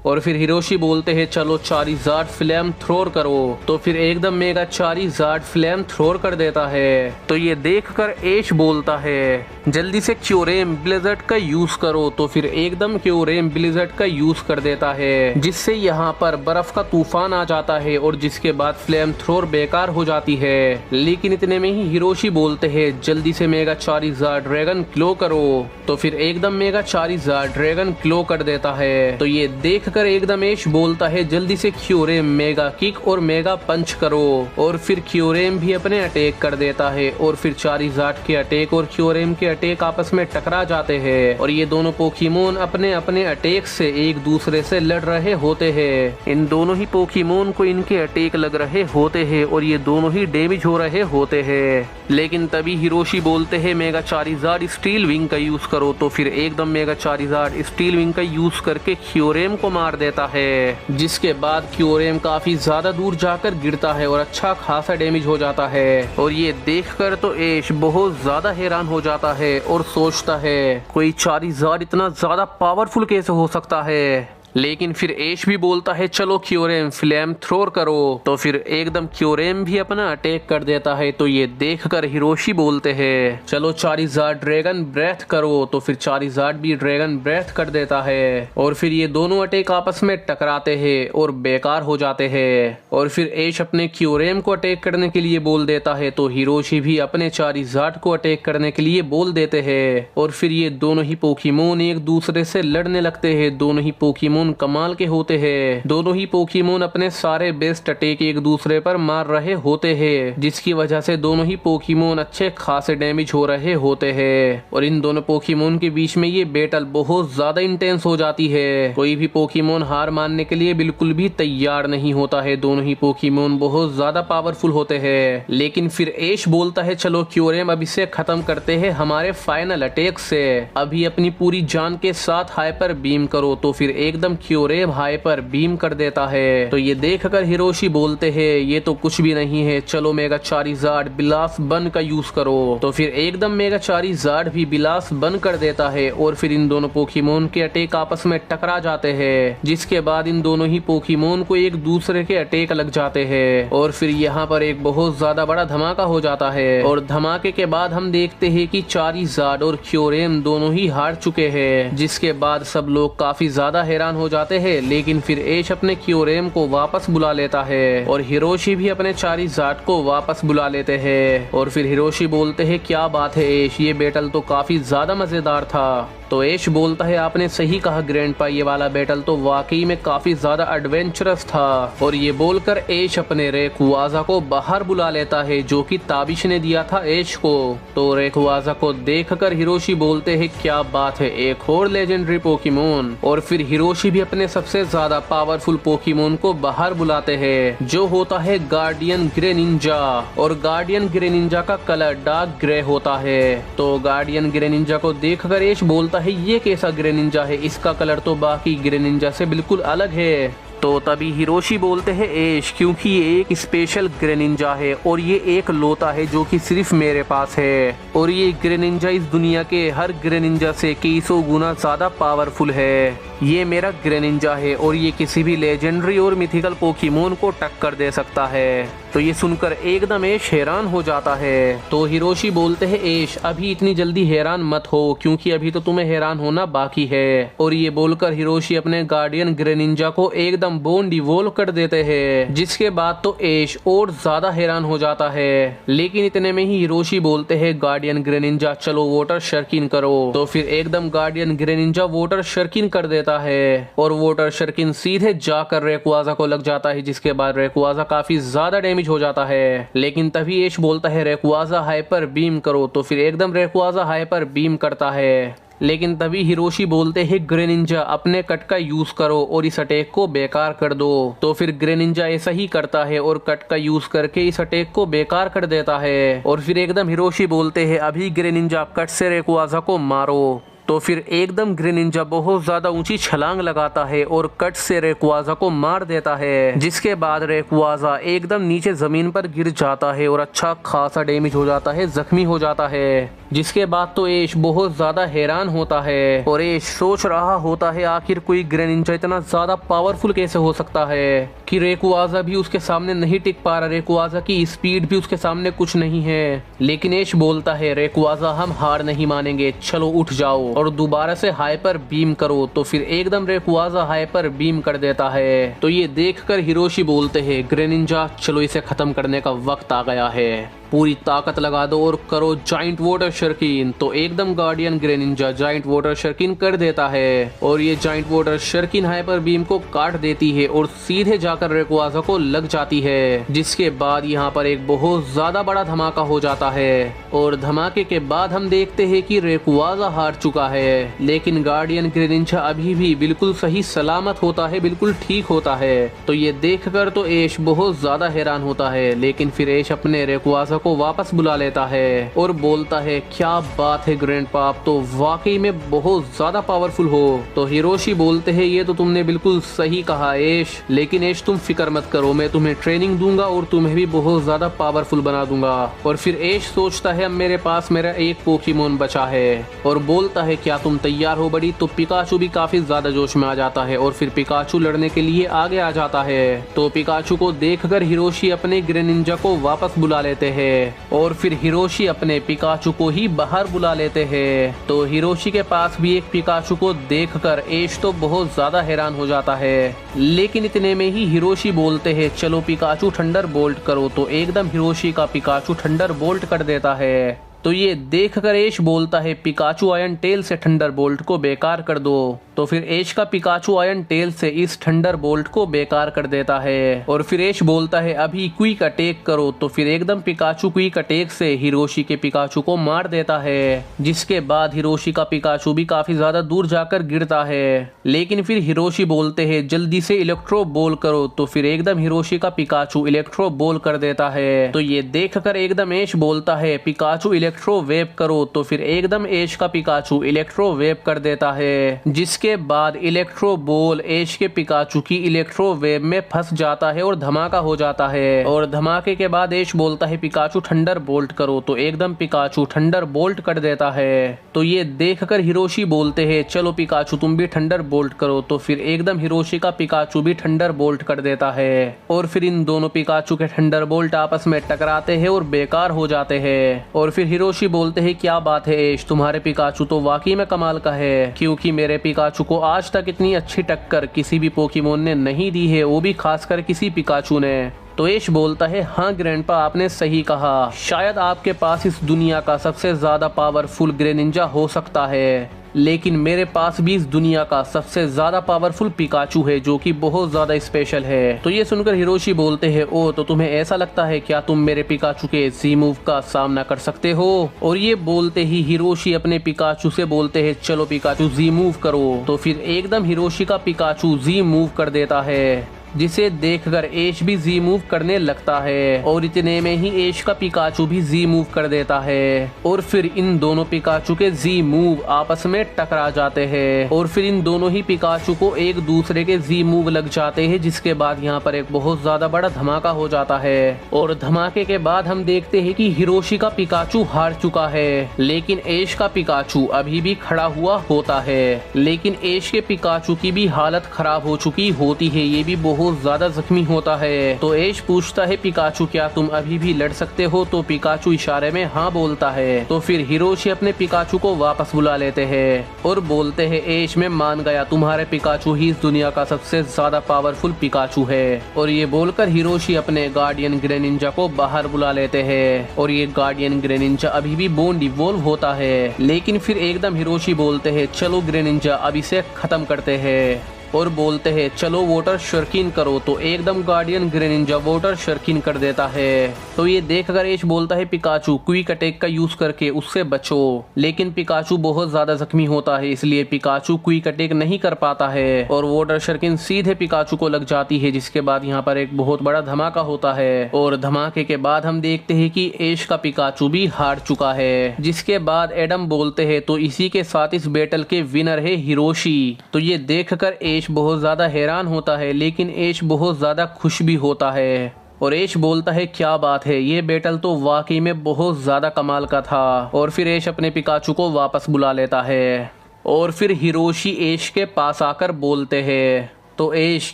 और फिर हिरोशी बोलते हैं चलो चारिज़ार्ड फ्लेम थ्रोर करो। तो फिर एकदम मेगा चारिज़ार्ड फ्लेम थ्रोर कर देता है। तो ये देखकर ऐश बोलता है जल्दी से क्योरेम ब्लिज़र्ड का यूज करो। तो फिर एकदम क्योरेम ब्लिज़र्ड का यूज कर देता है, जिससे यहाँ पर बर्फ का तूफान आ जाता है और जिसके बाद फ्लेम थ्रोर बेकार हो जाती है। लेकिन इतने में ही हिरोशी बोलते हैं जल्दी से मेगा चारिज़ार्ड ड्रैगन क्लो करो। तो फिर एकदम मेगा चारिज़ार्ड ड्रैगन क्लो कर देता है। तो ये देख देखकर एकदम एश बोलता है जल्दी से क्योरेम मेगा किक और मेगा पंच करो, और फिर क्योरेम भी अपने अटैक कर देता है और फिर चारिज़ार्ड के अटैक और क्योरेम के अटैक आपस में टकरा जाते हैं और ये दोनों पोकेमोन अपने अपने अटैक से एक दूसरे से लड़ रहे होते हैं। इन दोनों ही पोकेमोन को इनके अटैक लग रहे होते हैं और ये दोनों ही डैमेज हो रहे होते हैं। लेकिन तभी हिरोशी बोलते हैं मेगा चारिज़ार्ड स्टील विंग का यूज करो, तो फिर एकदम मेगा चारिज़ार्ड स्टील विंग का यूज करके क्योरेम को मार देता है, जिसके बाद क्योरेम काफी ज्यादा दूर जाकर गिरता है और अच्छा खासा डैमेज हो जाता है। और ये देखकर तो एश बहुत ज्यादा हैरान हो जाता है और सोचता है कोई चारिज़ार्ड इतना ज्यादा पावरफुल कैसे हो सकता है। लेकिन फिर एश भी बोलता है चलो क्योरेम फ्लेम थ्रोर करो, तो फिर एकदम क्योरेम भी अपना अटैक कर देता है। तो ये देखकर हिरोशी बोलते हैं चलो चारिज़ार्ड ड्रैगन ब्रेथ करो, तो फिर चारिज़ार्ड भी ड्रैगन ब्रेथ कर देता है और फिर ये दोनों अटैक आपस में टकराते हैं और बेकार हो जाते हैं। और फिर एश अपने क्योरेम को अटैक करने के लिए बोल देता है, तो हिरोशी भी अपने चारिज़ार्ड को अटैक करने के लिए बोल देते हैं और फिर ये दोनों ही पोकेमोन एक दूसरे से लड़ने लगते हैं। दोनों ही पोकेमोन कमाल के होते हैं, दोनों ही पोकेमोन अपने सारे बेस्ट अटैक एक दूसरे पर मार रहे होते हैं, जिसकी वजह से दोनों ही पोकेमोन अच्छे खासे डैमेज हो रहे होते हैं। और इन दोनों पोकेमोन के बीच में ये बैटल बहुत ज्यादा इंटेंस हो जाती है। कोई भी पोकेमोन हार मानने के लिए बिल्कुल भी तैयार नहीं होता है। दोनों ही पोकेमोन बहुत ज्यादा पावरफुल होते हैं। लेकिन फिर एश बोलता है चलो क्योरेम अब इसे खत्म करते हैं हमारे फाइनल अटैक से, अभी अपनी पूरी जान के साथ हाइपर बीम करो। तो फिर एकदम क्योरेम हाइपर बीम कर देता है। तो ये देखकर हिरोशी बोलते हैं ये तो कुछ भी नहीं है, चलो मेगा चारिज़ार्ड बिलास बन का यूज करो। तो फिर एकदम मेगा चारिज़ार्ड भी बिलास बन कर देता है और फिर इन दोनों पोकेमोन के अटैक आपस में टकरा जाते हैं, जिसके बाद इन दोनों ही पोकेमोन को एक दूसरे के अटैक लग जाते हैं और फिर यहाँ पर एक बहुत ज्यादा बड़ा धमाका हो जाता है। और धमाके के बाद हम देखते हैं कि चारिज़ार्ड और क्योरेम दोनों ही हार चुके हैं, जिसके बाद सब लोग काफी ज्यादा हैरान हो जाते हैं। लेकिन फिर एश अपने क्योरेम को वापस बुला लेता है और हिरोशी भी अपने चारिज़ार्ड को वापस बुला लेते हैं। और फिर हिरोशी बोलते हैं क्या बात है एश, ये बैटल तो काफी ज्यादा मजेदार था। तो एश बोलता है आपने सही कहा ग्रैंडपा, ये वाला बैटल तो वाकई में काफी ज्यादा एडवेंचरस था। और ये बोलकर एश अपने रेकुआजा को बाहर बुला लेता है जो कि ताबिश ने दिया था एश को। तो रेकुआजा को देखकर हिरोशी बोलते हैं क्या बात है, एक और लेजेंडरी पोकेमोन। और फिर हिरोशी भी अपने सबसे ज्यादा पावरफुल पोकेमोन को बाहर बुलाते हैं जो होता है गार्डियन ग्रेनिंजा। और गार्डियन ग्रेनिंजा का कलर डार्क ग्रे होता है। तो गार्डियन ग्रेनिंजा को देखकर एश बोलता है ये कैसा ग्रेनिंजा है, इसका कलर तो बाकी ग्रेनिंजा से बिल्कुल अलग है। तो तभी हिरोशी बोलते हैं एश क्योंकि ये एक स्पेशल ग्रेनिंजा है और ये एक लोता है जो कि सिर्फ मेरे पास है, और ये ग्रेनिंजा इस दुनिया के हर ग्रेनिंजा से कई सौ गुना ज्यादा पावरफुल है। ये मेरा ग्रेनिंजा है और ये किसी भी लेजेंडरी और मिथिकल पोकेमोन को टक्कर दे सकता है। तो ये सुनकर एकदम एश हैरान हो जाता है। तो हिरोशी बोलते हैं एश अभी इतनी जल्दी हैरान मत हो क्योंकि अभी तो तुम्हें हैरान होना बाकी है। और ये बोलकर हिरोशी अपने गार्डियन ग्रेनिंजा को एकदम बोन डिवोल्व कर देते हैं, जिसके बाद तो एश और ज्यादा हैरान हो जाता है। लेकिन इतने में ही हिरोशी बोलते हैं गार्डियन ग्रेनिंजा चलो वोटर शर्किन करो। तो फिर एकदम गार्डियन ग्रेनिंजा वोटर शर्किन कर देता है और वोटर शर्किन सीधे जाकर रेकुआजा को लग जाता है, जिसके बाद रेकुआजा काफी ज्यादा डैमेज हो जाता है। लेकिन तभी एश बोलता है रेकुआजा हाइपर बीम करो। तो फिर एकदम रेकुआजा हाइपर बीम करता है। लेकिन तभी हिरोशी बोलते हैं ग्रेनिंजा अपने कट का यूज करो और इस अटैक को बेकार कर दो। तो फिर ग्रेनिंजा ऐसा ही करता है और कट का यूज करके इस अटैक को बेकार कर देता है। और फिर एकदम हिरोशी बोलते हैं अभी ग्रेनिंजा कट से रेकुआजा को मारो। तो फिर एकदम ग्रेनिंजा बहुत ज्यादा ऊंची छलांग लगाता है और कट से रेकुआजा को मार देता है, जिसके बाद रेकुआजा एकदम नीचे जमीन पर गिर जाता है और अच्छा खासा डैमेज हो जाता है, जख्मी हो जाता है। जिसके बाद तो एश बहुत ज्यादा हैरान होता है और एश सोच रहा होता है आखिर कोई ग्रेनिंजा इतना ज्यादा पावरफुल कैसे हो सकता है कि रेकुआजा भी उसके सामने नहीं टिक पा रहा, रेकुआजा की स्पीड भी उसके सामने कुछ नहीं है। लेकिन एश बोलता है रेकुआजा हम हार नहीं मानेंगे, चलो उठ जाओ और दोबारा से हाइपर बीम करो। तो फिर एकदम रेकुआजा हाइपर बीम कर देता है। तो ये देखकर हिरोशी बोलते हैं ग्रेनिंजा चलो इसे खत्म करने का वक्त आ गया है। पूरी ताकत लगा दो और करो जाइंट वाटर शर्किन। तो एकदम गार्डियन ग्रेनिंजा जाइंट वाटर शर्किन कर देता है और ये जाइंट वाटर शर्किन हाइपर बीम को काट देती है और सीधे जाकर रेक्वाजा को लग जाती है, जिसके बाद यहाँ पर एक बहुत ज्यादा बड़ा धमाका हो जाता है और धमाके के बाद हम देखते हैं कि रेक्वाजा हार चुका है, लेकिन गार्डियन ग्रेनिंजा अभी भी बिल्कुल सही सलामत होता है, बिल्कुल ठीक होता है। तो ये देखकर तो ऐश बहुत ज्यादा हैरान होता है, लेकिन फिर ऐश अपने रेक्वाजा को वापस बुला लेता है और बोलता है क्या बात है ग्रैंडपा, आप तो वाकई में बहुत ज्यादा पावरफुल हो। तो हिरोशी बोलते हैं ये तो तुमने बिल्कुल सही कहा ऐश, लेकिन ऐश तुम फिक्र मत करो, मैं तुम्हें ट्रेनिंग दूंगा और तुम्हें भी बहुत ज्यादा पावरफुल बना दूंगा। और फिर ऐश सोचता है अब मेरे पास मेरा एक पोकेमोन बचा है और बोलता है क्या तुम तैयार हो बड़ी। तो पिकाचू भी काफी ज्यादा जोश में आ जाता है और फिर पिकाचू लड़ने के लिए आगे आ जाता है। तो पिकाचू को देखकर हिरोशी अपने ग्रेनिंजा को वापस बुला लेते हैं और फिर हिरोशी अपने पिकाचू को ही बाहर बुला लेते हैं। तो हिरोशी के पास भी एक पिकाचू को देखकर ऐश तो बहुत ज्यादा हैरान हो जाता है, लेकिन इतने में ही हिरोशी बोलते हैं चलो पिकाचू थंडर बोल्ट करो। तो एकदम हिरोशी का पिकाचू थंडर बोल्ट कर देता है। तो ये देखकर ऐश बोलता है पिकाचू आयरन टेल से थंडर बोल्ट को बेकार कर दो। तो फिर ऐश का पिकाचू आयरन टेल से इस थंडर बोल्ट को बेकार कर देता है और फिर ऐश बोलता है अभी क्विक अटैक करो। तो फिर एकदम पिकाचू क्विक अटैक से हिरोशी के पिकाचू को मार देता है, जिसके बाद हिरोशी का पिकाचू भी काफी ज्यादा दूर जाकर गिरता है। लेकिन फिर हिरोशी बोलते हैं जल्दी से इलेक्ट्रो बोल करो। तो फिर एकदम हिरोशी का पिकाचू इलेक्ट्रो बोल कर देता है। तो ये देखकर एकदम ऐश बोलता है पिकाचू इलेक्ट्रो वेव करो। तो फिर एकदम ऐश का पिकाचू इलेक्ट्रो वेव कर देता है, जिसके बाद इलेक्ट्रो बोल ऐश के पिकाचू की इलेक्ट्रो वेव में फंस जाता है और धमाका हो जाता है। और धमाके के बाद ऐश बोलता है पिकाचू थंडर बोल्ट करो। तो एकदम पिकाचू थंडर बोल्ट कर देता है। तो ये देखकर हिरोशी बोलते हैं चलो पिकाचू तुम भी थंडर बोल्ट करो। तो फिर एकदम हिरोशी का पिकाचू भी थंडर बोल्ट कर देता है और फिर इन दोनों पिकाचू के थंडर बोल्ट आपस में टकराते हैं और बेकार हो जाते हैं। और फिर हिरोशी बोलते हैं क्या बात है ऐश, तुम्हारे पिकाचू तो वाकई में कमाल का है, क्योंकि मेरे पिकाचू को आज तक इतनी अच्छी टक्कर किसी भी पोकेमोन ने नहीं दी है, वो भी खासकर किसी पिकाचू ने। तो ऐश बोलता है हाँ ग्रैंडपा आपने सही कहा, शायद आपके पास इस दुनिया का सबसे ज्यादा पावरफुल ग्रेनिंजा हो सकता है, लेकिन मेरे पास भी इस दुनिया का सबसे ज्यादा पावरफुल पिकाचू है जो कि बहुत ज्यादा स्पेशल है। तो ये सुनकर हिरोशी बोलते हैं ओ तो तुम्हें ऐसा लगता है क्या तुम मेरे पिकाचू के जी मूव का सामना कर सकते हो। और ये बोलते ही हिरोशी अपने पिकाचू से बोलते हैं चलो पिकाचू जी मूव करो। तो फिर एकदम हिरोशी का पिकाचू जी मूव कर देता है, जिसे देखकर ऐश भी जी मूव करने लगता है और इतने में ही ऐश का पिकाचू भी जी मूव कर देता है और फिर इन दोनों पिकाचू के जी मूव आपस में टकरा जाते हैं और फिर इन दोनों ही पिकाचू को एक दूसरे के जी मूव लग जाते हैं, जिसके बाद यहाँ पर एक बहुत ज्यादा बड़ा धमाका हो जाता है। और धमाके के बाद हम देखते हैं कि हिरोशी का पिकाचू हार चुका है, लेकिन ऐश का पिकाचू अभी भी खड़ा हुआ होता है। लेकिन ऐश के पिकाचू की भी हालत खराब हो चुकी होती है, ये भी बहुत ज्यादा जख्मी होता है। तो ऐश पूछता है पिकाचू क्या तुम अभी भी लड़ सकते हो। तो पिकाचू इशारे में हाँ बोलता है। तो फिर हिरोशी अपने पिकाचू को वापस बुला लेते हैं और बोलते हैं ऐश मैं मान गया, तुम्हारे पिकाचू ही इस दुनिया का सबसे ज्यादा पावरफुल पिकाचू है। और ये बोलकर हिरोशी अपने गार्डियन ग्रेनिंजा को बाहर बुला लेते हैं और ये गार्डियन ग्रेनिंजा अभी भी बोन डिवोल्व होता है। लेकिन फिर एकदम हिरोशी बोलते हैं चलो ग्रेनिंजा अब इसे खत्म करते हैं और बोलते हैं चलो वाटर शर्किन करो। तो एकदम गार्डियन ग्रेनिंजा वाटर शर्किन कर देता है। तो ये देखकर ऐश बोलता है पिकाचू क्विक अटैक का यूज करके उससे बचो, लेकिन पिकाचू बहुत ज्यादा जख्मी होता है इसलिए पिकाचू क्विक अटैक नहीं कर पाता है और वाटर शर्किन सीधे पिकाचू को लग जाती है, जिसके बाद यहाँ पर एक बहुत बड़ा धमाका होता है। और धमाके के बाद हम देखते हैं कि ऐश का पिकाचू भी हार चुका है, जिसके बाद एडम बोलते हैं तो इसी के साथ इस बैटल के विनर है हिरोशी। तो ये देखकर ऐश बहुत ज्यादा हैरान होता है, लेकिन ऐश बहुत ज्यादा खुश भी होता है और ऐश बोलता है क्या बात है, ये बैटल तो वाकई में बहुत ज्यादा कमाल का था। और फिर ऐश अपने पिकाचू को वापस बुला लेता है और फिर हिरोशी ऐश के पास आकर बोलते हैं तो ऐश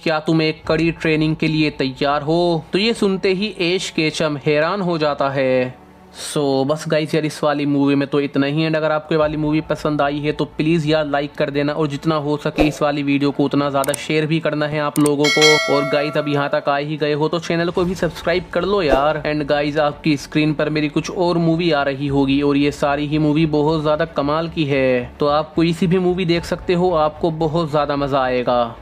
क्या तुम एक कड़ी ट्रेनिंग के लिए तैयार हो। तो ये सुनते ही ऐश केचम हैरान हो जाता है। बस गाइस यार इस वाली मूवी में तो इतना ही है। अगर आपको ये वाली मूवी पसंद आई है तो प्लीज़ यार लाइक कर देना और जितना हो सके इस वाली वीडियो को उतना ज़्यादा शेयर भी करना है आप लोगों को। और गाइस अब यहाँ तक आ ही गए हो तो चैनल को भी सब्सक्राइब कर लो यार। एंड गाइस आपकी स्क्रीन पर मेरी कुछ और मूवी आ रही होगी और ये सारी ही मूवी बहुत ज़्यादा कमाल की है, तो आप कोई सी भी मूवी देख सकते हो, आपको बहुत ज़्यादा मज़ा आएगा।